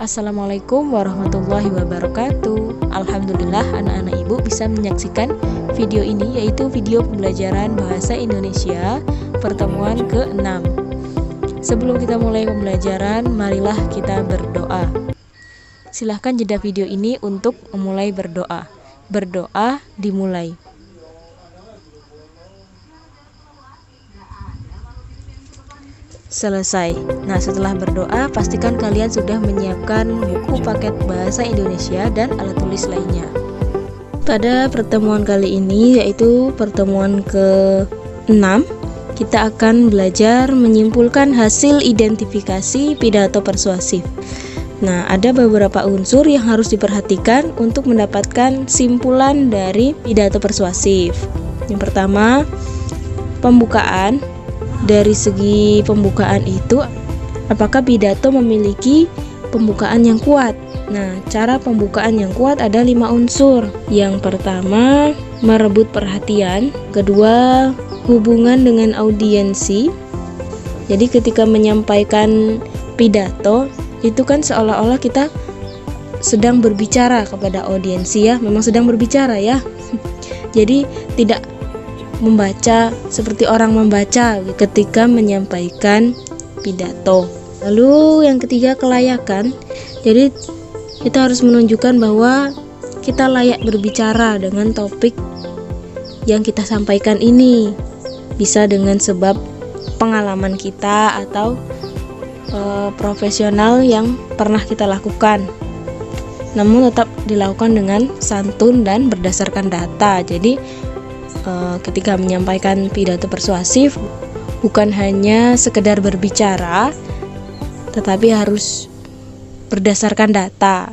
Assalamualaikum warahmatullahi wabarakatuh. Alhamdulillah anak-anak ibu bisa menyaksikan video ini, yaitu video pembelajaran bahasa Indonesia pertemuan ke-6. Sebelum kita mulai pembelajaran, marilah kita berdoa. Silahkan jeda video ini untuk memulai berdoa. Berdoa dimulai. Selesai. Nah, setelah berdoa, pastikan kalian sudah menyiapkan buku paket bahasa Indonesia dan alat tulis lainnya. Pada pertemuan kali ini, yaitu pertemuan ke-6, kita akan belajar menyimpulkan hasil identifikasi pidato persuasif. Nah, ada beberapa unsur yang harus diperhatikan untuk mendapatkan simpulan dari pidato persuasif. Yang pertama, pembukaan. Dari segi pembukaan itu, apakah pidato memiliki pembukaan yang kuat? Nah, cara pembukaan yang kuat ada 5 unsur. Yang pertama, merebut perhatian. Kedua, hubungan dengan audiensi. Jadi ketika menyampaikan pidato, itu kan seolah-olah kita sedang berbicara kepada audiensi ya. Memang sedang berbicara ya. Jadi tidak membaca seperti orang membaca ketika menyampaikan pidato. Lalu yang ketiga, kelayakan. Jadi kita harus menunjukkan bahwa kita layak berbicara dengan topik yang kita sampaikan ini. Bisa dengan sebab pengalaman kita atau profesional yang pernah kita lakukan. Namun tetap dilakukan dengan santun dan berdasarkan data. Jadi ketika menyampaikan pidato persuasif, bukan hanya sekedar berbicara, tetapi harus berdasarkan data.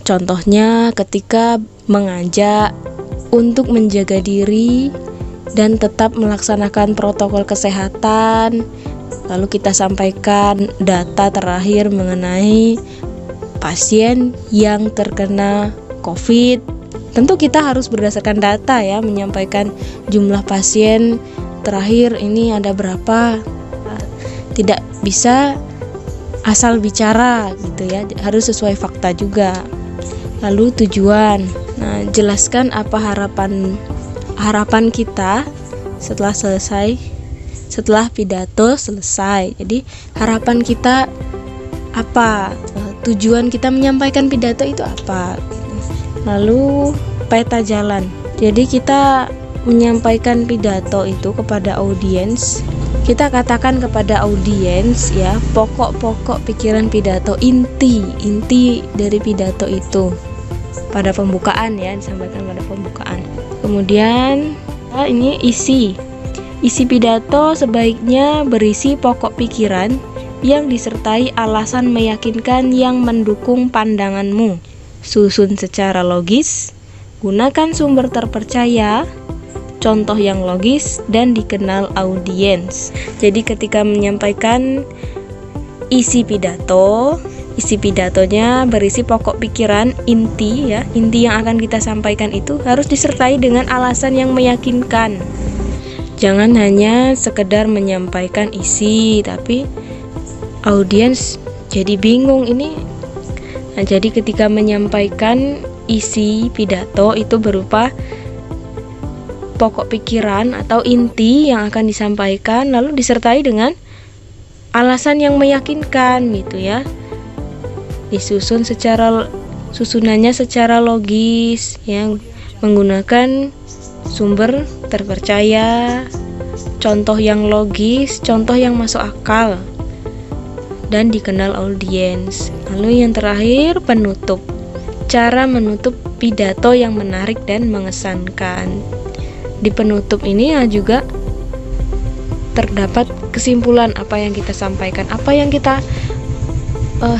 Contohnya ketika mengajak untuk menjaga diri dan tetap melaksanakan protokol kesehatan, lalu kita sampaikan data terakhir mengenai pasien yang terkena COVID. Tentu kita harus berdasarkan data ya, menyampaikan jumlah pasien terakhir ini ada berapa. Tidak bisa asal bicara gitu ya, harus sesuai fakta juga. Lalu tujuan. Nah, jelaskan apa harapan kita setelah pidato selesai. Jadi harapan kita apa? Tujuan kita menyampaikan pidato itu apa? Lalu peta jalan. Jadi kita menyampaikan pidato itu kepada audiens. Kita katakan kepada audiens ya, pokok-pokok pikiran pidato, inti dari pidato itu pada pembukaan ya, disampaikan pada pembukaan. Kemudian ini isi pidato sebaiknya berisi pokok pikiran yang disertai alasan meyakinkan yang mendukung pandanganmu. Susun secara logis, gunakan sumber terpercaya, contoh yang logis, dan dikenal audiens. Jadi ketika menyampaikan isi pidatonya berisi pokok pikiran, inti yang akan kita sampaikan itu harus disertai dengan alasan yang meyakinkan. Jangan hanya sekedar menyampaikan isi, tapi audiens jadi bingung ini. Nah, jadi ketika menyampaikan isi pidato itu berupa pokok pikiran atau inti yang akan disampaikan, lalu disertai dengan alasan yang meyakinkan gitu ya. Susunannya secara logis yang menggunakan sumber terpercaya, contoh yang logis, contoh yang masuk akal, dan dikenal audiens. Lalu yang terakhir, penutup. Cara menutup pidato yang menarik dan mengesankan. Di penutup ini juga terdapat kesimpulan apa yang kita sampaikan, apa yang kita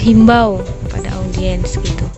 himbau pada audiens gitu.